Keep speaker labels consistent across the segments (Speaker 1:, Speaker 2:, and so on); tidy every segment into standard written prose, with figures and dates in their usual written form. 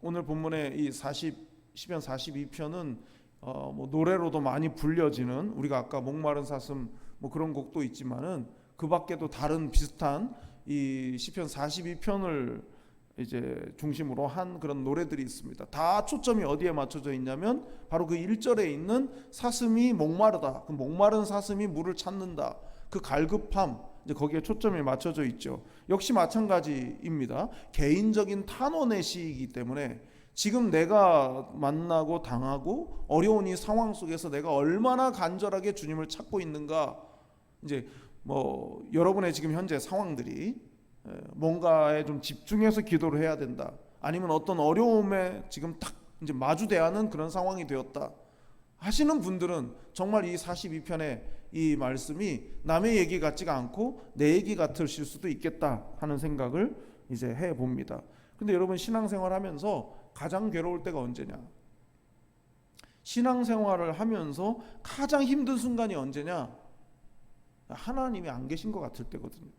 Speaker 1: 오늘 본문의 이 시편 42편은 뭐 노래로도 많이 불려지는, 우리가 아까 목마른 사슴 뭐 그런 곡도 있지만은 그 밖에도 다른 비슷한 이 시편 42편을 이제 중심으로 한 그런 노래들이 있습니다. 다 초점이 어디에 맞춰져 있냐면 바로 그 1절에 있는 사슴이 목마르다, 그 목마른 사슴이 물을 찾는다, 그 갈급함, 이제 거기에 초점이 맞춰져 있죠. 역시 마찬가지입니다. 개인적인 탄원의 시이기 때문에 지금 내가 만나고 당하고 어려운 이 상황 속에서 내가 얼마나 간절하게 주님을 찾고 있는가, 이제 뭐 여러분의 지금 현재 상황들이 뭔가에 좀 집중해서 기도를 해야 된다, 아니면 어떤 어려움에 지금 딱 이제 마주대야 하는 그런 상황이 되었다 하시는 분들은 정말 이 42편의 이 말씀이 남의 얘기 같지가 않고 내 얘기 같으실 수도 있겠다 하는 생각을 이제 해봅니다. 근데 여러분, 신앙생활 하면서 가장 괴로울 때가 언제냐? 신앙생활을 하면서 가장 힘든 순간이 언제냐? 하나님이 안 계신 것 같을 때거든요.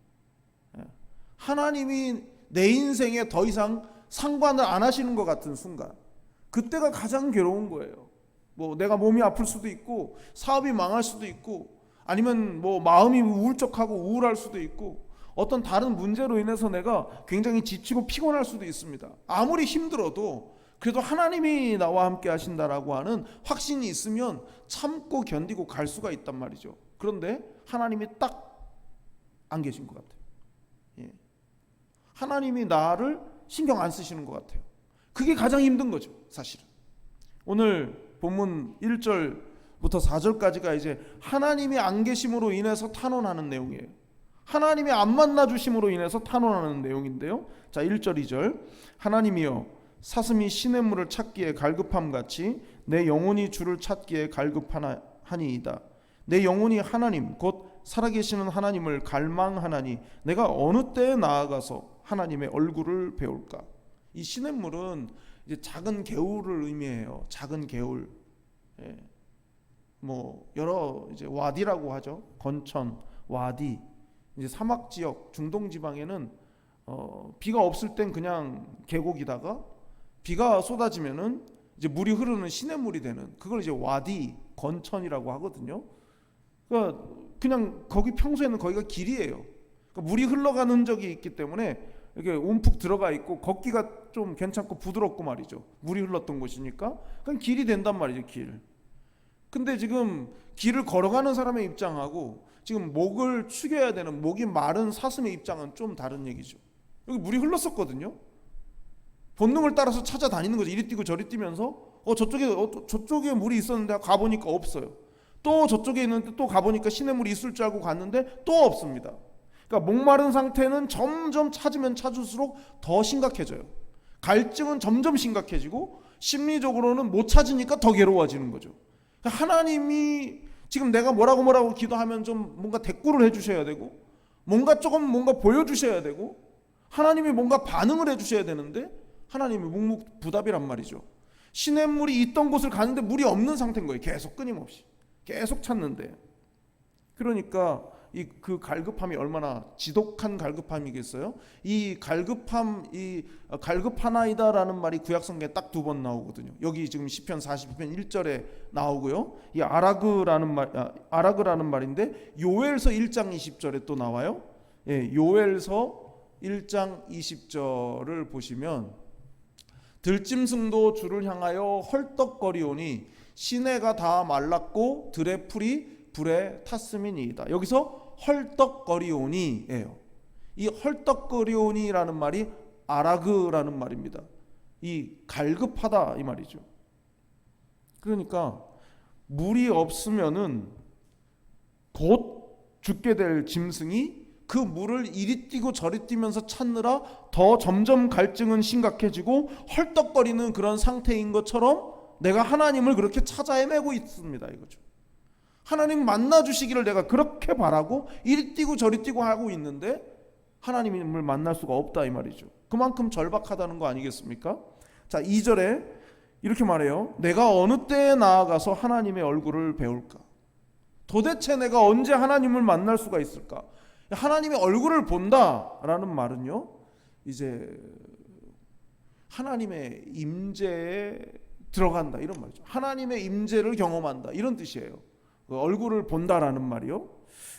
Speaker 1: 하나님이 내 인생에 더 이상 상관을 안 하시는 것 같은 순간, 그때가 가장 괴로운 거예요. 뭐 내가 몸이 아플 수도 있고 사업이 망할 수도 있고 아니면 뭐 마음이 우울적하고 우울할 수도 있고 어떤 다른 문제로 인해서 내가 굉장히 지치고 피곤할 수도 있습니다. 아무리 힘들어도 그래도 하나님이 나와 함께 하신다라고 하는 확신이 있으면 참고 견디고 갈 수가 있단 말이죠. 그런데 하나님이 딱 안 계신 것 같아요. 하나님이 나를 신경 안 쓰시는 것 같아요. 그게 가장 힘든 거죠, 사실은. 오늘 본문 1절부터 4절까지가 이제 하나님이 안 계심으로 인해서 탄원하는 내용이에요. 하나님이 안 만나 주심으로 인해서 탄원하는 내용인데요. 자, 1절 2절. 하나님이여, 사슴이 시냇물을 찾기에 갈급함같이 내 영혼이 주를 찾기에 갈급하니이다. 내 영혼이 하나님 곧 살아계시는 하나님을 갈망하나니 내가 어느 때에 나아가서 하나님의 얼굴을 배울까? 이 시냇물은 이제 작은 개울을 의미해요. 작은 개울. 뭐 여러 이제 와디라고 하죠. 건천, 와디. 이제 사막 지역, 중동 지방에는 비가 없을 땐 그냥 계곡이다가 비가 쏟아지면은 이제 물이 흐르는 시냇물이 되는, 그걸 이제 와디, 건천이라고 하거든요. 그러니까 그냥 거기 평소에는 거기가 길이에요. 그러니까 물이 흘러가는 흔적이 있기 때문에 이렇게 움푹 들어가 있고 걷기가 좀 괜찮고 부드럽고 말이죠. 물이 흘렀던 곳이니까 그냥 길이 된단 말이죠, 길. 근데 지금 길을 걸어가는 사람의 입장하고 지금 목을 축여야 되는 목이 마른 사슴의 입장은 좀 다른 얘기죠. 여기 물이 흘렀었거든요. 본능을 따라서 찾아다니는 거죠. 이리 뛰고 저리 뛰면서 저쪽에 물이 있었는데 가보니까 없어요. 또 저쪽에 있는데 또 가보니까 시냇물이 있을 줄 알고 갔는데 또 없습니다. 그러니까 목마른 상태는 점점 찾으면 찾을수록 더 심각해져요. 갈증은 점점 심각해지고 심리적으로는 못 찾으니까 더 괴로워지는 거죠. 그러니까 하나님이 지금 내가 뭐라고 기도하면 좀 뭔가 대꾸를 해주셔야 되고 뭔가 보여주셔야 되고 하나님이 뭔가 반응을 해주셔야 되는데 하나님이 묵묵부답이란 말이죠. 시냇물이 있던 곳을 가는데 물이 없는 상태인 거예요. 계속 끊임없이 계속 찾는데. 그러니까 그 갈급함이 얼마나 지독한 갈급함이겠어요? 이 갈급하나이다라는 말이 구약성경에 딱 2번 나오거든요. 여기 지금 시편 42편 1절에 나오고요. 이 아라그라는 말인데 요엘서 1장 20절에 또 나와요. 요엘서 1장 20절을 보시면 들짐승도 주를 향하여 헐떡거리오니 시내가 다 말랐고 들의 풀이 불에 탔음이니이다. 여기서 헐떡거리오니예요. 이 헐떡거리오니라는 말이 아라그라는 말입니다. 이 갈급하다 이 말이죠. 그러니까 물이 없으면은 곧 죽게 될 짐승이 그 물을 이리 뛰고 저리 뛰면서 찾느라 더 점점 갈증은 심각해지고 헐떡거리는 그런 상태인 것처럼 내가 하나님을 그렇게 찾아 헤매고 있습니다, 이거죠. 하나님 만나 주시기를 내가 그렇게 바라고 이리 뛰고 저리 뛰고 하고 있는데 하나님을 만날 수가 없다 이 말이죠. 그만큼 절박하다는 거 아니겠습니까? 자, 2절에 이렇게 말해요. 내가 어느 때에 나아가서 하나님의 얼굴을 배울까? 도대체 내가 언제 하나님을 만날 수가 있을까? 하나님의 얼굴을 본다라는 말은요, 이제 하나님의 임재에 들어간다 이런 말이죠. 하나님의 임재를 경험한다 이런 뜻이에요. 그 얼굴을 본다라는 말이요.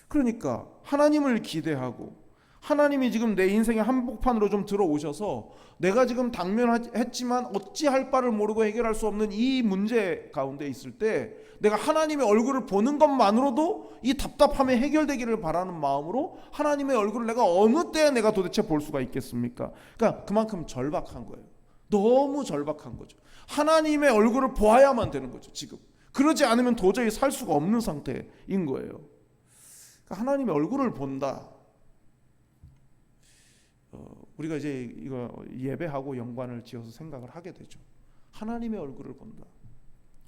Speaker 1: 그러니까 하나님을 기대하고 하나님이 지금 내 인생의 한복판으로 좀 들어오셔서 내가 지금 당면했지만 어찌할 바를 모르고 해결할 수 없는 이 문제 가운데 있을 때 내가 하나님의 얼굴을 보는 것만으로도 이 답답함이 해결되기를 바라는 마음으로 하나님의 얼굴을 내가 어느 때에 내가 도대체 볼 수가 있겠습니까? 그러니까 그만큼 절박한 거예요. 너무 절박한 거죠. 하나님의 얼굴을 보아야만 되는 거죠. 지금 그러지 않으면 도저히 살 수가 없는 상태인 거예요. 그러니까 하나님의 얼굴을 본다. 우리가 이제 이거 예배하고 연관을 지어서 생각을 하게 되죠. 하나님의 얼굴을 본다.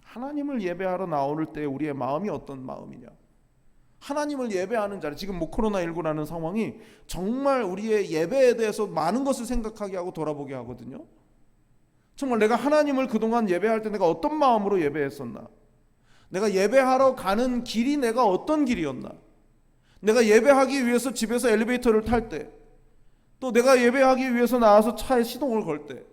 Speaker 1: 하나님을 예배하러 나올 때 우리의 마음이 어떤 마음이냐? 하나님을 예배하는 자리, 지금 뭐 코로나19라는 상황이 정말 우리의 예배에 대해서 많은 것을 생각하게 하고 돌아보게 하거든요. 정말 내가 하나님을 그동안 예배할 때 내가 어떤 마음으로 예배했었나? 내가 예배하러 가는 길이 내가 어떤 길이었나? 내가 예배하기 위해서 집에서 엘리베이터를 탈 때, 또 내가 예배하기 위해서 나와서 차에 시동을 걸 때,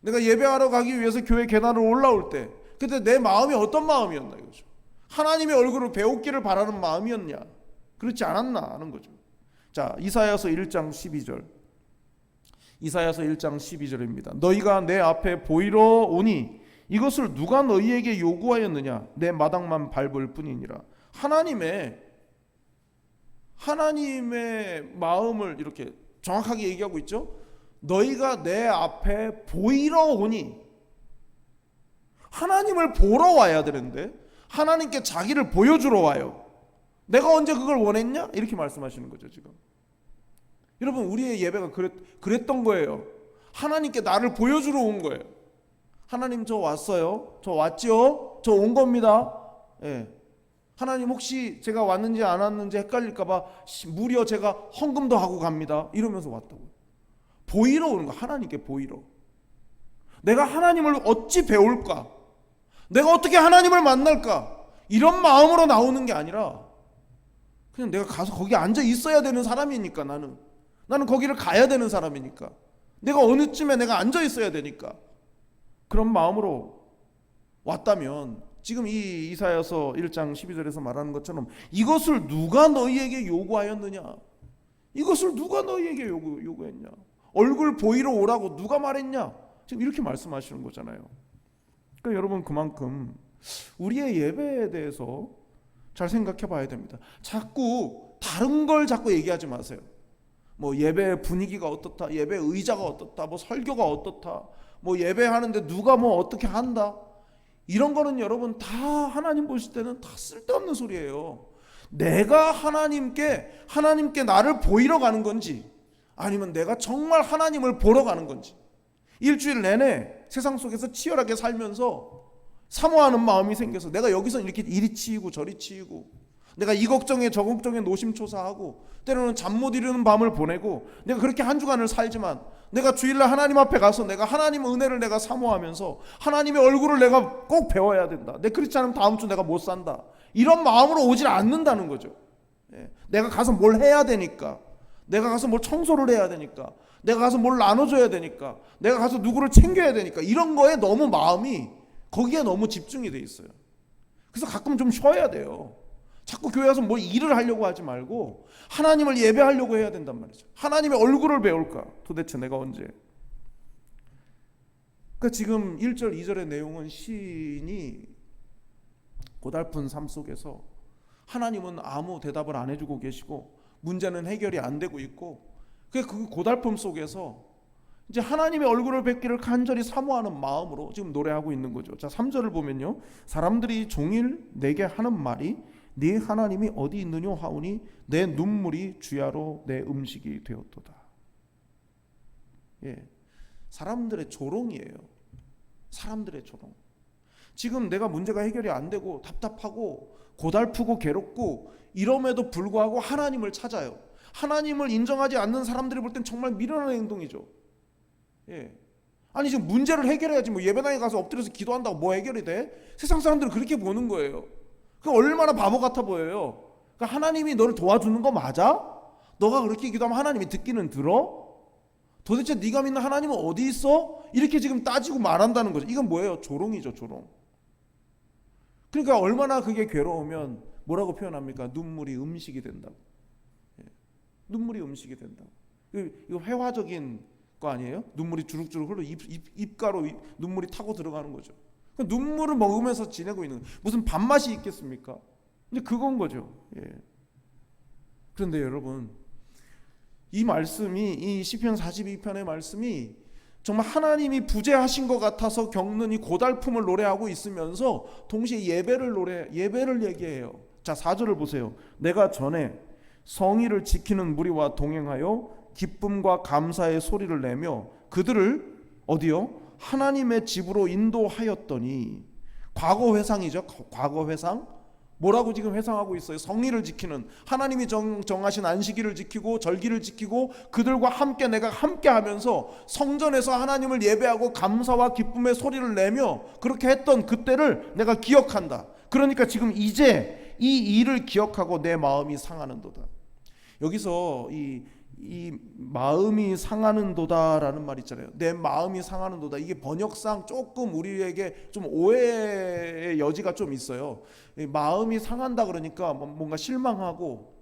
Speaker 1: 내가 예배하러 가기 위해서 교회 계단을 올라올 때, 그때 내 마음이 어떤 마음이었나 이거죠. 하나님의 얼굴을 배우기를 바라는 마음이었냐, 그렇지 않았나 하는 거죠. 자, 이사야서 1장 12절. 이사야서 1장 12절입니다. 너희가 내 앞에 보이러 오니 이것을 누가 너희에게 요구하였느냐? 내 마당만 밟을 뿐이니라. 하나님의 마음을 이렇게 정확하게 얘기하고 있죠. 너희가 내 앞에 보이러 오니, 하나님을 보러 와야 되는데 하나님께 자기를 보여주러 와요. 내가 언제 그걸 원했냐? 이렇게 말씀하시는 거죠. 지금 여러분, 우리의 예배가 그랬던 거예요. 하나님께 나를 보여주러 온 거예요. 하나님, 저 왔어요. 저 왔죠. 저 온 겁니다. 예. 하나님, 혹시 제가 왔는지 안 왔는지 헷갈릴까봐 무려 제가 헌금도 하고 갑니다. 이러면서 왔다고요. 보이러 오는 거. 하나님께 보이러. 내가 하나님을 어찌 배울까? 내가 어떻게 하나님을 만날까? 이런 마음으로 나오는 게 아니라 그냥 내가 가서 거기 앉아 있어야 되는 사람이니까, 나는 거기를 가야 되는 사람이니까, 내가 어느 쯤에 내가 앉아 있어야 되니까 그런 마음으로 왔다면, 지금 이 이사야서 1장 12절에서 말하는 것처럼 이것을 누가 너희에게 요구하였느냐? 이것을 누가 너희에게 요구했냐? 얼굴 보이러 오라고 누가 말했냐? 지금 이렇게 말씀하시는 거잖아요. 그러니까 여러분, 그만큼 우리의 예배에 대해서 잘 생각해 봐야 됩니다. 자꾸 다른 걸 자꾸 얘기하지 마세요. 뭐 예배 분위기가 어떻다, 예배 의자가 어떻다, 뭐 설교가 어떻다, 뭐 예배하는데 누가 뭐 어떻게 한다, 이런 거는 여러분 다 하나님 보실 때는 다 쓸데없는 소리예요. 내가 하나님께 나를 보이러 가는 건지, 아니면 내가 정말 하나님을 보러 가는 건지, 일주일 내내 세상 속에서 치열하게 살면서 사모하는 마음이 생겨서 내가 여기서 이렇게 이리 치이고 저리 치이고, 내가 이 걱정에 저 걱정에 노심초사하고 때로는 잠 못 이루는 밤을 보내고, 내가 그렇게 한 주간을 살지만 내가 주일날 하나님 앞에 가서 내가 하나님 은혜를 내가 사모하면서 하나님의 얼굴을 내가 꼭 배워야 된다, 내 그렇지 않으면 다음 주 내가 못 산다, 이런 마음으로 오질 않는다는 거죠. 내가 가서 뭘 해야 되니까, 내가 가서 뭘 청소를 해야 되니까, 내가 가서 뭘 나눠줘야 되니까, 내가 가서 누구를 챙겨야 되니까, 이런 거에 너무 마음이 거기에 너무 집중이 돼 있어요. 그래서 가끔 좀 쉬어야 돼요. 자꾸 교회 와서 뭐 일을 하려고 하지 말고 하나님을 예배하려고 해야 된단 말이죠. 하나님의 얼굴을 배울까? 도대체 내가 언제? 그러니까 지금 1절 2절의 내용은 시인이 고달픈 삶 속에서 하나님은 아무 대답을 안 해주고 계시고 문제는 해결이 안 되고 있고, 그 고달픔 속에서 이제 하나님의 얼굴을 뵙기를 간절히 사모하는 마음으로 지금 노래하고 있는 거죠. 자, 3절을 보면요, 사람들이 종일 내게 하는 말이 네 하나님이 어디 있느냐 하오니 내 눈물이 주야로 내 음식이 되었도다. 예, 사람들의 조롱이에요. 사람들의 조롱. 지금 내가 문제가 해결이 안 되고 답답하고 고달프고 괴롭고 이럼에도 불구하고 하나님을 찾아요. 하나님을 인정하지 않는 사람들이 볼 땐 정말 미련한 행동이죠. 예. 아니, 지금 문제를 해결해야지 뭐 예배당에 가서 엎드려서 기도한다고 뭐 해결이 돼? 세상 사람들은 그렇게 보는 거예요. 그 얼마나 바보 같아 보여요. 그러니까 하나님이 너를 도와주는 거 맞아? 너가 그렇게 기도하면 하나님이 듣기는 들어? 도대체 네가 믿는 하나님은 어디 있어? 이렇게 지금 따지고 말한다는 거죠. 이건 뭐예요? 조롱이죠, 조롱. 그러니까 얼마나 그게 괴로우면 뭐라고 표현합니까? 눈물이 음식이 된다고. 눈물이 음식이 된다고. 이거 회화적인 거 아니에요? 눈물이 주룩주룩 흘러 입가로 눈물이 타고 들어가는 거죠. 눈물을 먹으면서 지내고 있는 거예요. 무슨 밥맛이 있겠습니까? 근데 그건 거죠. 그런데 여러분, 이 말씀이, 이 시편 42편의 말씀이 정말 하나님이 부재하신 것 같아서 겪는 이 고달픔을 노래하고 있으면서 동시에 예배를 얘기해요. 자, 4절을 보세요. 내가 전에 성의를 지키는 무리와 동행하여 기쁨과 감사의 소리를 내며 그들을 어디요? 하나님의 집으로 인도하였더니. 과거 회상이죠. 과거 회상. 뭐라고 지금 회상하고 있어요? 성의를 지키는, 하나님이 정하신 안식일을 지키고 절기를 지키고 그들과 함께 내가 함께 하면서 성전에서 하나님을 예배하고 감사와 기쁨의 소리를 내며 그렇게 했던 그때를 내가 기억한다. 그러니까 지금 이제 이 일을 기억하고 내 마음이 상하는도다. 여기서 이 마음이 상하는도다라는 말 있잖아요. 내 마음이 상하는도다. 이게 번역상 조금 우리에게 좀 오해의 여지가 좀 있어요. 마음이 상한다 그러니까 뭔가 실망하고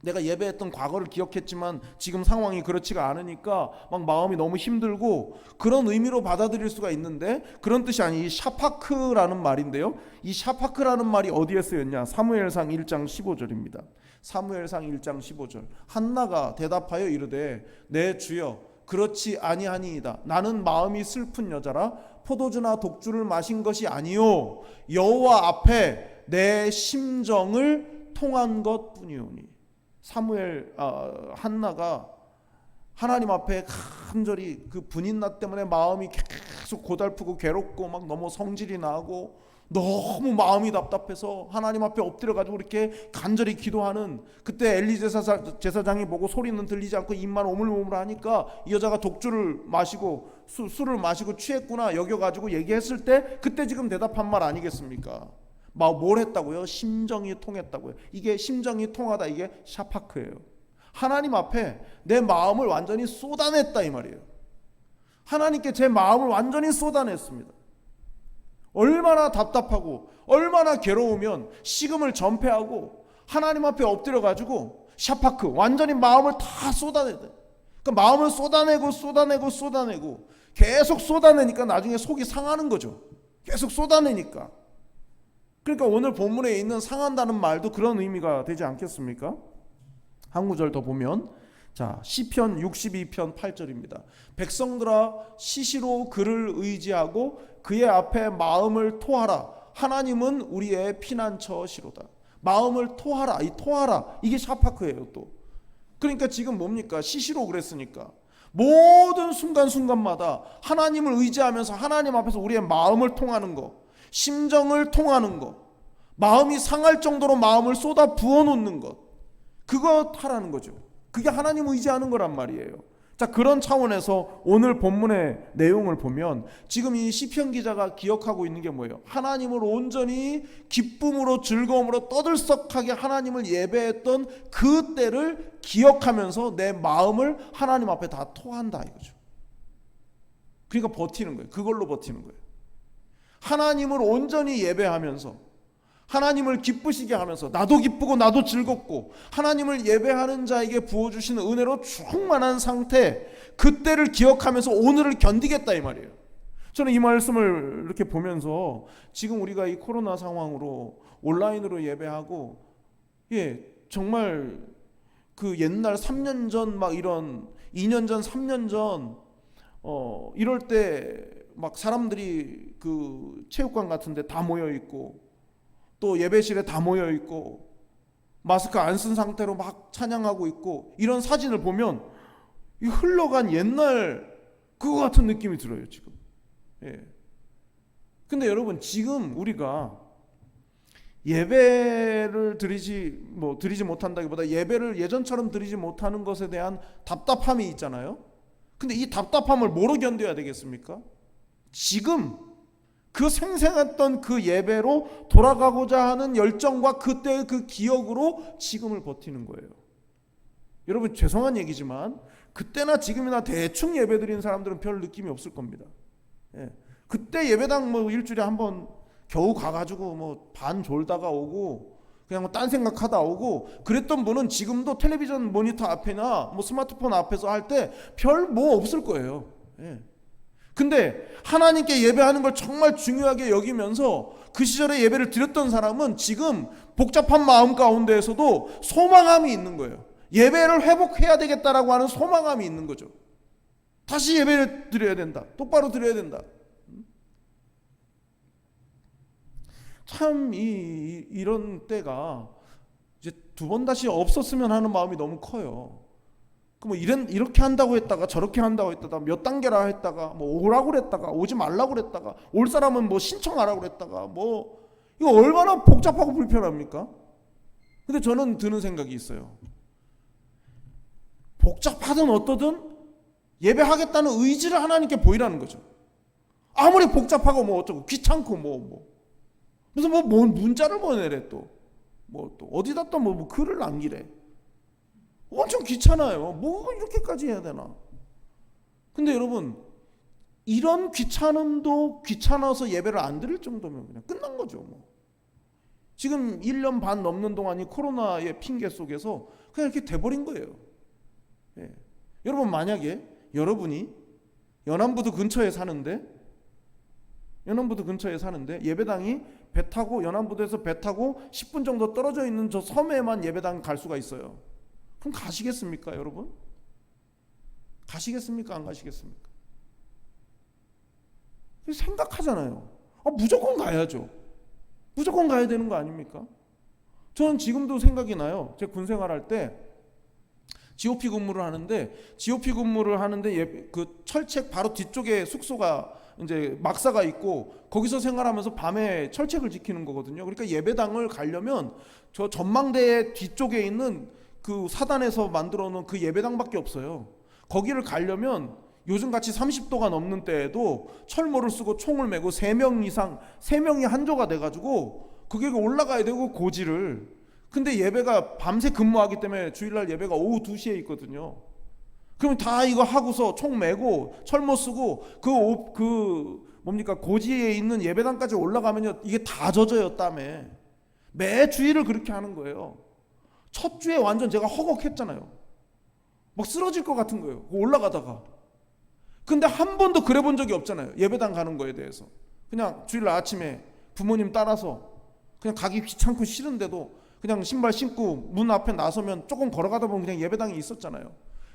Speaker 1: 내가 예배했던 과거를 기억했지만 지금 상황이 그렇지가 않으니까 막 마음이 너무 힘들고 그런 의미로 받아들일 수가 있는데, 그런 뜻이 아니 이 샤파크라는 말인데요. 이 샤파크라는 말이 어디에 쓰였냐? 사무엘상 1장 15절입니다. 사무엘상 1장 15절. 한나가 대답하여 이르되 내 주여 그렇지 아니하니이다. 나는 마음이 슬픈 여자라 포도주나 독주를 마신 것이 아니요 여호와 앞에 내 심정을 통한 것뿐이오니. 한나가 하나님 앞에 간절히 그 분인나 때문에 마음이 계속 고달프고 괴롭고 막 너무 성질이 나고 너무 마음이 답답해서 하나님 앞에 엎드려가지고 이렇게 간절히 기도하는 그때 엘리 제사장이 보고 소리는 들리지 않고 입만 오물오물하니까 이 여자가 독주를 마시고 술을 마시고 취했구나 여겨가지고 얘기했을 때 그때 지금 대답한 말 아니겠습니까? 뭘 했다고요? 심정이 통했다고요. 이게 심정이 통하다, 이게 샤파크예요. 하나님 앞에 내 마음을 완전히 쏟아냈다 이 말이에요. 하나님께 제 마음을 완전히 쏟아냈습니다. 얼마나 답답하고 얼마나 괴로우면 식음을 전폐하고 하나님 앞에 엎드려가지고 샤파크 완전히 마음을 다 쏟아내야 돼. 그러니까 마음을 쏟아내고 계속 쏟아내니까 나중에 속이 상하는 거죠. 계속 쏟아내니까. 그러니까 오늘 본문에 있는 상한다는 말도 그런 의미가 되지 않겠습니까? 한 구절 더 보면, 자, 시편 62편 8절입니다. 백성들아 시시로 그를 의지하고 그의 앞에 마음을 토하라. 하나님은 우리의 피난처시로다. 마음을 토하라. 이 토하라, 이게 샤파크예요. 또 그러니까 지금 뭡니까? 시시로 그랬으니까 모든 순간순간마다 하나님을 의지하면서 하나님 앞에서 우리의 마음을 통하는 거, 심정을 통하는 것, 마음이 상할 정도로 마음을 쏟아 부어놓는 것, 그거 하라는 거죠. 그게 하나님 의지하는 거란 말이에요. 자, 그런 차원에서 오늘 본문의 내용을 보면 지금 이 시편 기자가 기억하고 있는 게 뭐예요? 하나님을 온전히 기쁨으로 즐거움으로 떠들썩하게 하나님을 예배했던 그 때를 기억하면서 내 마음을 하나님 앞에 다 토한다 이거죠. 그러니까 버티는 거예요. 그걸로 버티는 거예요. 하나님을 온전히 예배하면서 하나님을 기쁘시게 하면서 나도 기쁘고 나도 즐겁고 하나님을 예배하는 자에게 부어주시는 은혜로 충만한 상태, 그때를 기억하면서 오늘을 견디겠다 이 말이에요. 저는 이 말씀을 이렇게 보면서 지금 우리가 이 코로나 상황으로 온라인으로 예배하고, 정말 그 옛날 3년 전 막 이런 2년 전 3년 전 이럴 때 막 사람들이 그 체육관 같은 데 다 모여 있고 또 예배실에 다 모여 있고 마스크 안 쓴 상태로 막 찬양하고 있고 이런 사진을 보면 이 흘러간 옛날 그거 같은 느낌이 들어요 지금. 근데 여러분, 지금 우리가 예배를 드리지 못한다기보다 예배를 예전처럼 드리지 못하는 것에 대한 답답함이 있잖아요. 근데 이 답답함을 뭐로 견뎌야 되겠습니까? 지금 그 생생했던 그 예배로 돌아가고자 하는 열정과 그때의 그 기억으로 지금을 버티는 거예요. 여러분, 죄송한 얘기지만 그때나 지금이나 대충 예배드리는 사람들은 별 느낌이 없을 겁니다. 예. 그때 예배당 뭐 일주일에 한 번 겨우 가가지고 뭐 반 졸다가 오고 그냥 뭐 딴 생각하다 오고 그랬던 분은 지금도 텔레비전 모니터 앞에나 뭐 스마트폰 앞에서 할 때 별 뭐 없을 거예요. 예. 근데 하나님께 예배하는 걸 정말 중요하게 여기면서 그 시절에 예배를 드렸던 사람은 지금 복잡한 마음 가운데에서도 소망함이 있는 거예요. 예배를 회복해야 되겠다라고 하는 소망함이 있는 거죠. 다시 예배를 드려야 된다. 똑바로 드려야 된다. 참 이런 때가 이제 두 번 다시 없었으면 하는 마음이 너무 커요. 뭐 이렇게 한다고 했다가 저렇게 한다고 했다가 몇 단계라 했다가 뭐 오라고 그랬다가 오지 말라고 그랬다가 올 사람은 뭐 신청하라고 그랬다가 뭐 이거 얼마나 복잡하고 불편합니까? 근데 저는 드는 생각이 있어요. 복잡하든 어떠든 예배하겠다는 의지를 하나님께 보이라는 거죠. 아무리 복잡하고 뭐 어쩌고 귀찮고 무슨 뭔 문자를 보내래 또 어디다 또 뭐 글을 남기래. 엄청 귀찮아요. 뭐 이렇게까지 해야 되나? 근데 여러분 이런 귀찮음도 귀찮아서 예배를 안 드릴 정도면 그냥 끝난 거죠. 뭐. 지금 1년 반 넘는 동안이 코로나의 핑계 속에서 그냥 이렇게 돼버린 거예요. 예. 여러분 만약에 여러분이 연안부두 근처에 사는데 예배당이 배 타고 연안부두에서 배 타고 10분 정도 떨어져 있는 저 섬에만 예배당 갈 수가 있어요. 그럼 가시겠습니까, 여러분? 가시겠습니까, 안 가시겠습니까? 생각하잖아요. 무조건 가야죠. 무조건 가야 되는 거 아닙니까? 저는 지금도 생각이 나요. 제가 군 생활할 때 GOP 근무를 하는데 그 철책 바로 뒤쪽에 숙소가 이제 막사가 있고 거기서 생활하면서 밤에 철책을 지키는 거거든요. 그러니까 예배당을 가려면 저 전망대 뒤쪽에 있는 그 사단에서 만들어 놓은 그 예배당밖에 없어요. 거기를 가려면 요즘같이 30도가 넘는 때에도 철모를 쓰고 총을 메고 3명이 한조가 돼가지고 그게 올라가야 되고 고지를. 근데 예배가 밤새 근무하기 때문에 주일날 예배가 오후 2시에 있거든요. 그럼 다 이거 하고서 총 메고 철모 쓰고 고지에 있는 예배당까지 올라가면요 이게 다 젖어요. 땀에. 매 주일을 그렇게 하는 거예요. 첫 주에 완전 제가 허걱했잖아요. 막 쓰러질 것 같은 거예요. 올라가다가. 근데 한 번도 그래 본 적이 없잖아요. 예배당 가는 거에 대해서. 그냥 주일날 아침에 부모님 따라서 그냥 가기 귀찮고 싫은데도 그냥 신발 신고 문 앞에 나서면 조금 걸어가다 보면 그냥 예배당이 있었잖아요.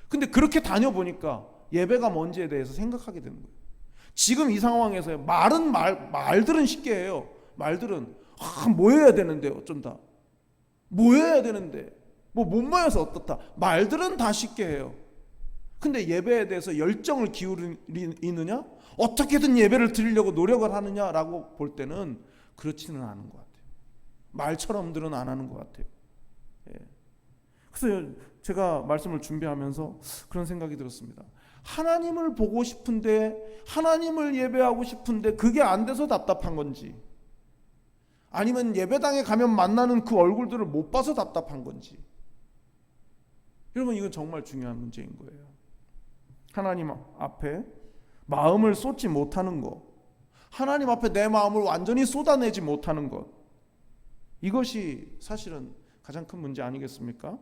Speaker 1: 근데 그렇게 다녀보니까 예배가 뭔지에 대해서 생각하게 되는 거예요. 지금 이 상황에서 말들은 쉽게 해요. 말들은 모여야 되는데 어쩐다. 모여야 되는데 못 모여서 어떻다. 말들은 다 쉽게 해요. 근데 예배에 대해서 열정을 기울이느냐, 어떻게든 예배를 드리려고 노력을 하느냐라고 볼 때는 그렇지는 않은 것 같아요. 말처럼들은 안 하는 것 같아요. 예. 그래서 제가 말씀을 준비하면서 그런 생각이 들었습니다. 하나님을 보고 싶은데, 하나님을 예배하고 싶은데 그게 안 돼서 답답한 건지, 아니면 예배당에 가면 만나는 그 얼굴들을 못 봐서 답답한 건지. 여러분 이건 정말 중요한 문제인 거예요. 하나님 앞에 마음을 쏟지 못하는 것, 하나님 앞에 내 마음을 완전히 쏟아내지 못하는 것, 이것이 사실은 가장 큰 문제 아니겠습니까?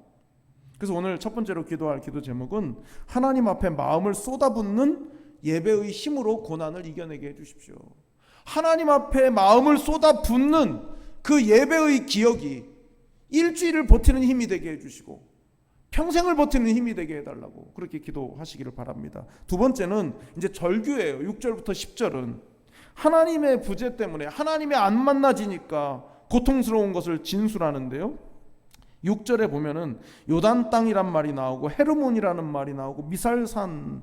Speaker 1: 그래서 오늘 첫 번째로 기도할 기도 제목은 하나님 앞에 마음을 쏟아붓는 예배의 힘으로 고난을 이겨내게 해주십시오. 하나님 앞에 마음을 쏟아붓는 그 예배의 기억이 일주일을 버티는 힘이 되게 해주시고 평생을 버티는 힘이 되게 해달라고 그렇게 기도하시기를 바랍니다. 두 번째는 이제 절규예요. 6절부터 10절은 하나님의 부재 때문에 하나님이 안 만나지니까 고통스러운 것을 진술하는데요. 6절에 보면은 요단 땅이란 말이 나오고 헤르몬이라는 말이 나오고 미살산이란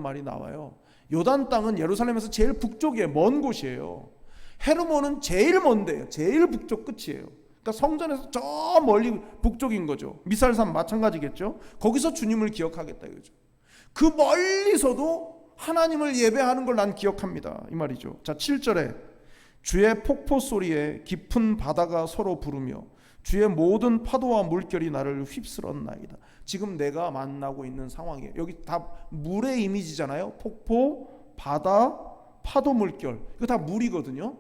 Speaker 1: 말이 나와요. 요단 땅은 예루살렘에서 제일 북쪽에 먼 곳이에요. 헤르몬은 제일 먼데요. 제일 북쪽 끝이에요. 그러니까 성전에서 저 멀리 북쪽인 거죠. 미살산 마찬가지겠죠. 거기서 주님을 기억하겠다 이거죠. 그 멀리서도 하나님을 예배하는 걸 난 기억합니다 이 말이죠. 자 7절에 주의 폭포 소리에 깊은 바다가 서로 부르며 주의 모든 파도와 물결이 나를 휩쓸었나이다. 지금 내가 만나고 있는 상황이에요. 여기 다 물의 이미지잖아요. 폭포, 바다, 파도, 물결. 이거 다 물이거든요.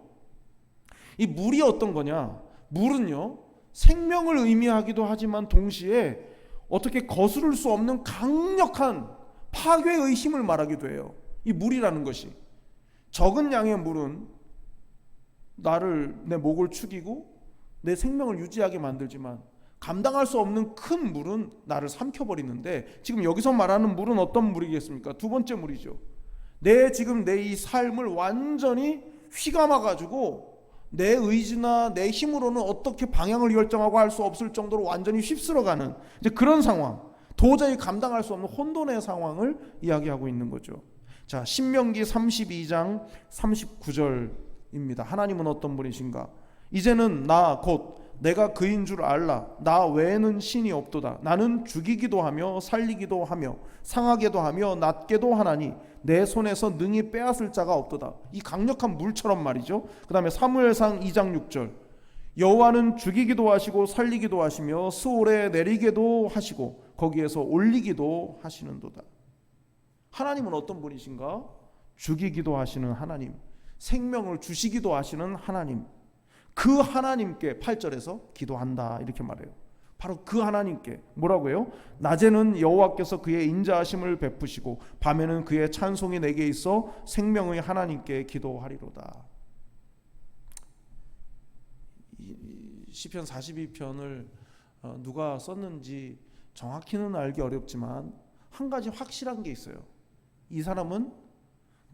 Speaker 1: 이 물이 어떤 거냐? 물은요, 생명을 의미하기도 하지만 동시에 어떻게 거스를 수 없는 강력한 파괴의 힘을 말하기도 해요. 이 물이라는 것이. 적은 양의 물은 내 목을 축이고 내 생명을 유지하게 만들지만, 감당할 수 없는 큰 물은 나를 삼켜버리는데, 지금 여기서 말하는 물은 어떤 물이겠습니까? 두 번째 물이죠. 지금 내 이 삶을 완전히 휘감아가지고 내 의지나 내 힘으로는 어떻게 방향을 결정하고 할 수 없을 정도로 완전히 휩쓸어가는 이제 그런 상황, 도저히 감당할 수 없는 혼돈의 상황을 이야기하고 있는 거죠. 자, 신명기 32장 39절입니다. 하나님은 어떤 분이신가? 이제는 나 곧 내가 그인 줄 알라. 나 외에는 신이 없도다. 나는 죽이기도 하며 살리기도 하며 상하게도 하며 낫게도 하나니 내 손에서 능히 빼앗을 자가 없도다. 이 강력한 물처럼 말이죠. 그 다음에 사무엘상 2장 6절, 여호와는 죽이기도 하시고 살리기도 하시며 스올에 내리게도 하시고 거기에서 올리기도 하시는도다. 하나님은 어떤 분이신가? 죽이기도 하시는 하나님, 생명을 주시기도 하시는 하나님, 그 하나님께 8절에서 기도한다 이렇게 말해요. 바로 그 하나님께 뭐라고요? 낮에는 여호와께서 그의 인자하심을 베푸시고 밤에는 그의 찬송이 내게 있어 생명의 하나님께 기도하리로다. 시편 42편을 누가 썼는지 정확히는 알기 어렵지만 한 가지 확실한 게 있어요. 이 사람은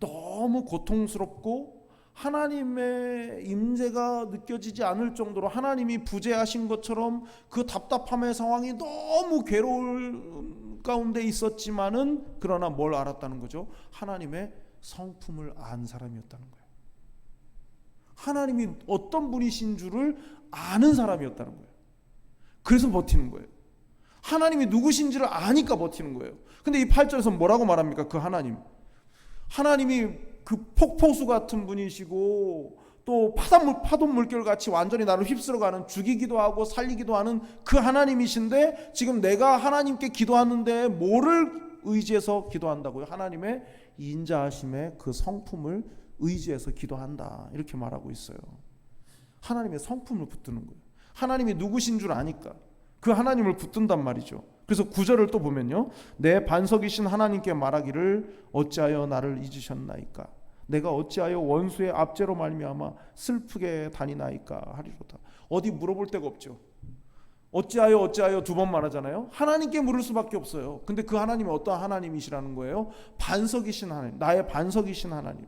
Speaker 1: 너무 고통스럽고 하나님의 임재가 느껴지지 않을 정도로 하나님이 부재하신 것처럼 그 답답함의 상황이 너무 괴로울 가운데 있었지만은, 그러나 뭘 알았다는 거죠? 하나님의 성품을 안 사람이었다는 거예요. 하나님이 어떤 분이신 줄을 아는 사람이었다는 거예요. 그래서 버티는 거예요. 하나님이 누구신지를 아니까 버티는 거예요. 근데 이 8절에서 뭐라고 말합니까? 그 하나님이 그 폭포수 같은 분이시고 또 파도 물결 같이 완전히 나를 휩쓸어가는, 죽이기도 하고 살리기도 하는 그 하나님이신데, 지금 내가 하나님께 기도하는데 뭐를 의지해서 기도한다고요? 하나님의 인자하심의 그 성품을 의지해서 기도한다 이렇게 말하고 있어요. 하나님의 성품을 붙드는 거예요. 하나님이 누구신 줄 아니까 그 하나님을 붙든단 말이죠. 그래서 9절을 또 보면요, 내 반석이신 하나님께 말하기를 어찌하여 나를 잊으셨나이까? 내가 어찌하여 원수의 압제로 말미암아 슬프게 다니나이까 하리로다. 어디 물어볼 데가 없죠. 어찌하여 두 번 말하잖아요. 하나님께 물을 수밖에 없어요. 근데 그 하나님이 어떤 하나님이시라는 거예요? 반석이신 하나님, 나의 반석이신 하나님.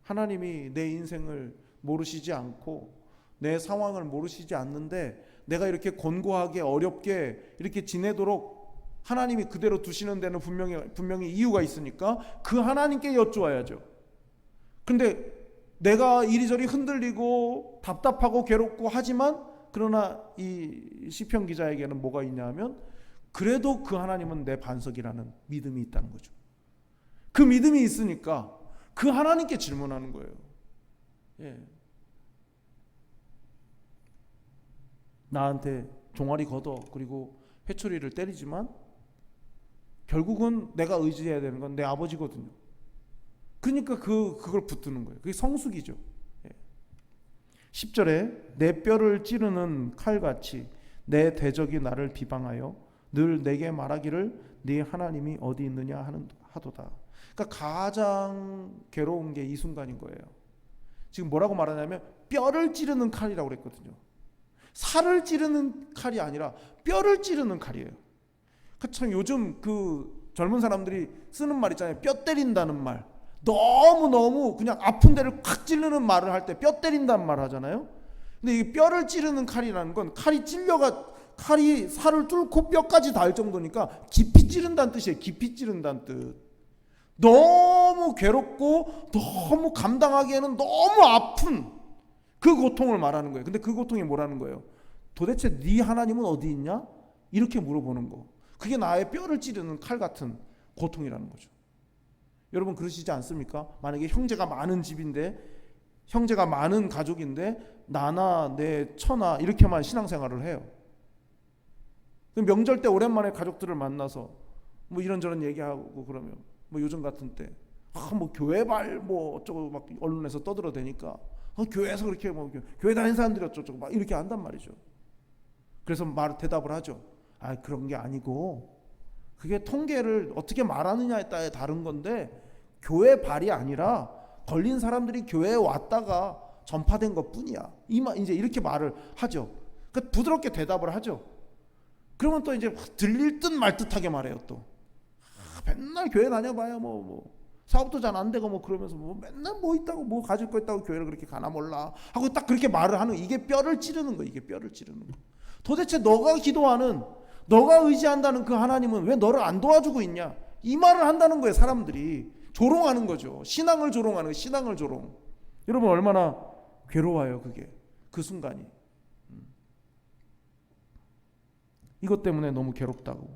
Speaker 1: 하나님이 내 인생을 모르시지 않고 내 상황을 모르시지 않는데, 내가 이렇게 곤고하게 어렵게 이렇게 지내도록 하나님이 그대로 두시는 데는 분명히 이유가 있으니까 그 하나님께 여쭈어야죠. 근데 내가 이리저리 흔들리고 답답하고 괴롭고 하지만, 그러나 이 시편 기자에게는 뭐가 있냐 하면, 그래도 그 하나님은 내 반석이라는 믿음이 있다는 거죠. 그 믿음이 있으니까 그 하나님께 질문하는 거예요. 나한테 종아리 걷어 그리고 회초리를 때리지만 결국은 내가 의지해야 되는 건 내 아버지거든요. 그러니까 그걸 붙드는 거예요. 그게 성숙이죠. 10절에 내 뼈를 찌르는 칼같이 내 대적이 나를 비방하여 늘 내게 말하기를 네 하나님이 어디 있느냐 하도다. 그러니까 가장 괴로운 게 이 순간인 거예요. 지금 뭐라고 말하냐면 뼈를 찌르는 칼이라고 그랬거든요. 살을 찌르는 칼이 아니라 뼈를 찌르는 칼이에요. 참 요즘 그 젊은 사람들이 쓰는 말 있잖아요. 뼈 때린다는 말. 너무 그냥 아픈 데를 콱 찌르는 말을 할 때 뼈 때린다는 말 하잖아요. 근데 이 뼈를 찌르는 칼이라는 건 칼이 살을 뚫고 뼈까지 닿을 정도니까 깊이 찌른다는 뜻이에요. 깊이 찌른다는 뜻. 너무 괴롭고 너무 감당하기에는 너무 아픈 그 고통을 말하는 거예요. 근데 그 고통이 뭐라는 거예요? 도대체 네 하나님은 어디 있냐? 이렇게 물어보는 거. 그게 나의 뼈를 찌르는 칼 같은 고통이라는 거죠. 여러분 그러시지 않습니까? 만약에 형제가 많은 집인데 형제가 많은 가족인데 나나 내 처나 이렇게만 신앙생활을 해요. 명절 때 오랜만에 가족들을 만나서 뭐 이런저런 얘기하고 그러면 뭐 요즘 같은 때 뭐 교회발 뭐 어쩌고 막 언론에서 떠들어대니까 교회에서 그렇게 뭐 교회 다니는 사람들이 어쩌고 막 이렇게 한단 말이죠. 그래서 대답을 하죠. 그런 게 아니고 그게 통계를 어떻게 말하느냐에 따라 다른 건데 교회 발이 아니라 걸린 사람들이 교회에 왔다가 전파된 것뿐이야. 이제 이렇게 말을 하죠. 그러니까 부드럽게 대답을 하죠. 그러면 또 이제 들릴 듯 말 듯하게 말해요. 또 맨날 교회 다녀봐야 뭐 사업도 잘 안 되고 뭐 그러면서 뭐 맨날 뭐 있다고 뭐 가질 거 있다고 교회를 그렇게 가나 몰라 하고 딱 그렇게 말을 하는, 이게 뼈를 찌르는 거. 이게 뼈를 찌르는 거. 도대체 너가 기도하는, 너가 의지한다는 그 하나님은 왜 너를 안 도와주고 있냐, 이 말을 한다는 거예요. 사람들이 조롱하는 거죠. 신앙을 조롱하는 거예요. 신앙을 조롱. 여러분 얼마나 괴로워요 그게, 그 순간이. 이것 때문에 너무 괴롭다고.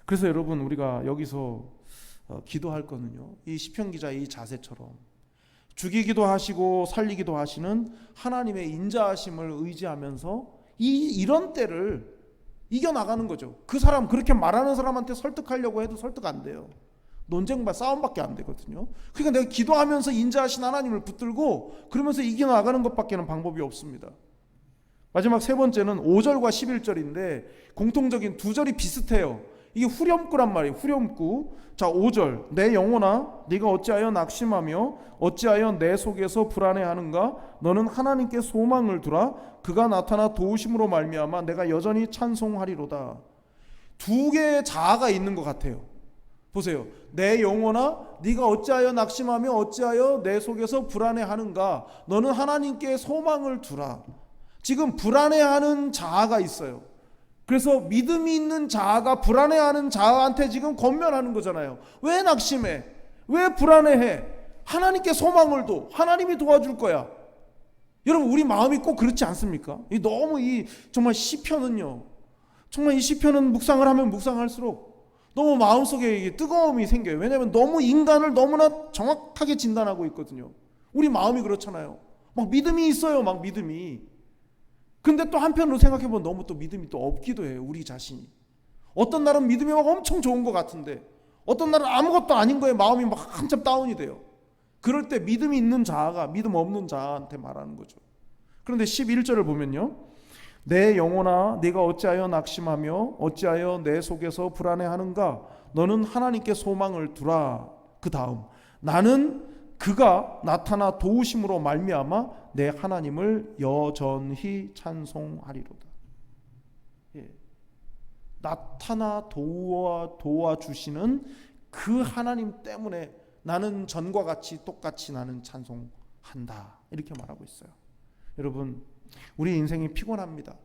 Speaker 1: 그래서 여러분 우리가 여기서 기도할 거는요, 이 시편 기자 이 자세처럼 죽이기도 하시고 살리기도 하시는 하나님의 인자하심을 의지하면서 이런 때를 이겨나가는 거죠. 그 사람, 그렇게 말하는 사람한테 설득하려고 해도 설득 안 돼요. 논쟁과 싸움밖에 안 되거든요. 그러니까 내가 기도하면서 인자하신 하나님을 붙들고 그러면서 이겨나가는 것밖에는 방법이 없습니다. 마지막 세 번째는 5절과 11절인데 공통적인 두 절이 비슷해요. 이게 후렴구란 말이에요. 후렴구. 자, 5절. 내 영혼아 네가 어찌하여 낙심하며 어찌하여 내 속에서 불안해하는가? 너는 하나님께 소망을 두라. 그가 나타나 도우심으로 말미암아 내가 여전히 찬송하리로다. 두 개의 자아가 있는 것 같아요. 보세요. 내 영혼아 네가 어찌하여 낙심하며 어찌하여 내 속에서 불안해하는가? 너는 하나님께 소망을 두라. 지금 불안해하는 자아가 있어요. 그래서 믿음이 있는 자아가 불안해하는 자아한테 지금 권면하는 거잖아요. 왜 낙심해? 왜 불안해해? 하나님께 소망을 둬. 하나님이 도와줄 거야. 여러분 우리 마음이 꼭 그렇지 않습니까? 너무 정말 시편은요, 정말 이 시편은 묵상을 하면 묵상할수록 너무 마음속에 뜨거움이 생겨요. 왜냐하면 너무 인간을 너무나 정확하게 진단하고 있거든요. 우리 마음이 그렇잖아요. 막 믿음이 있어요. 막 믿음이. 근데 또 한편으로 생각해보면 너무 또 믿음이 또 없기도 해요. 우리 자신이. 어떤 날은 믿음이 막 엄청 좋은 것 같은데 어떤 날은 아무것도 아닌 거에 마음이 막 한참 다운이 돼요. 그럴 때 믿음이 있는 자아가 믿음 없는 자아한테 말하는 거죠. 그런데 11절을 보면요, 내 영혼아 네가 어찌하여 낙심하며 어찌하여 내 속에서 불안해하는가? 너는 하나님께 소망을 두라. 그 다음, 나는 그가 나타나 도우심으로 말미암아 내 하나님을 여전히 찬송하리로다. 예. 나타나 도와주시는 그 하나님 때문에 나는 전과 같이 똑같이 나는 찬송한다. 이렇게 말하고 있어요. 여러분 우리 인생이 피곤합니다.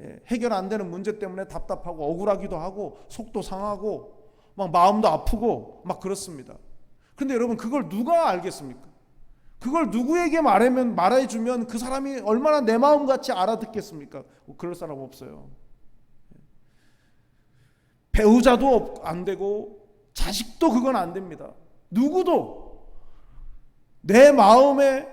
Speaker 1: 예. 해결 안 되는 문제 때문에 답답하고 억울하기도 하고 속도 상하고 막 마음도 아프고 막 그렇습니다. 근데 여러분 그걸 누가 알겠습니까? 그걸 누구에게 말해주면 그 사람이 얼마나 내 마음같이 알아듣겠습니까? 그럴 사람 없어요. 배우자도 안 되고 자식도 그건 안 됩니다. 누구도 내 마음에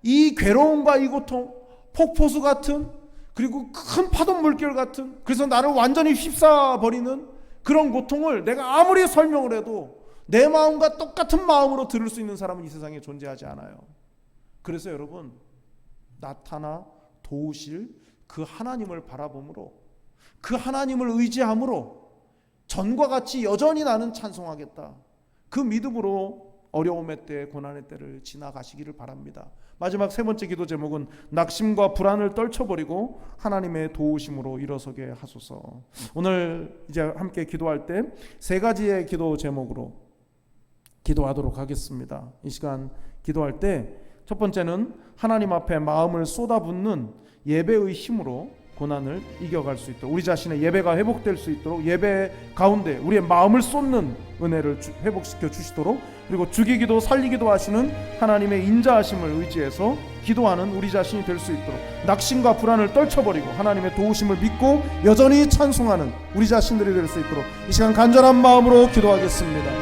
Speaker 1: 이 괴로움과 이 고통, 폭포수 같은, 그리고 큰 파도 물결 같은, 그래서 나를 완전히 휩싸버리는 그런 고통을 내가 아무리 설명을 해도 내 마음과 똑같은 마음으로 들을 수 있는 사람은 이 세상에 존재하지 않아요. 그래서 여러분 나타나 도우실 그 하나님을 바라봄으로, 그 하나님을 의지함으로 전과 같이 여전히 나는 찬송하겠다. 그 믿음으로 어려움의 때, 고난의 때를 지나가시기를 바랍니다. 마지막 세 번째 기도 제목은 낙심과 불안을 떨쳐버리고 하나님의 도우심으로 일어서게 하소서. 오늘 이제 함께 기도할 때 세 가지의 기도 제목으로 기도하도록 하겠습니다. 이 시간 기도할 때 첫 번째는 하나님 앞에 마음을 쏟아붓는 예배의 힘으로 고난을 이겨갈 수 있도록, 우리 자신의 예배가 회복될 수 있도록 예배 가운데 우리의 마음을 쏟는 은혜를 회복시켜 주시도록, 그리고 죽이기도 살리기도 하시는 하나님의 인자하심을 의지해서 기도하는 우리 자신이 될 수 있도록 낙심과 불안을 떨쳐버리고 하나님의 도우심을 믿고 여전히 찬송하는 우리 자신들이 될 수 있도록 이 시간 간절한 마음으로 기도하겠습니다.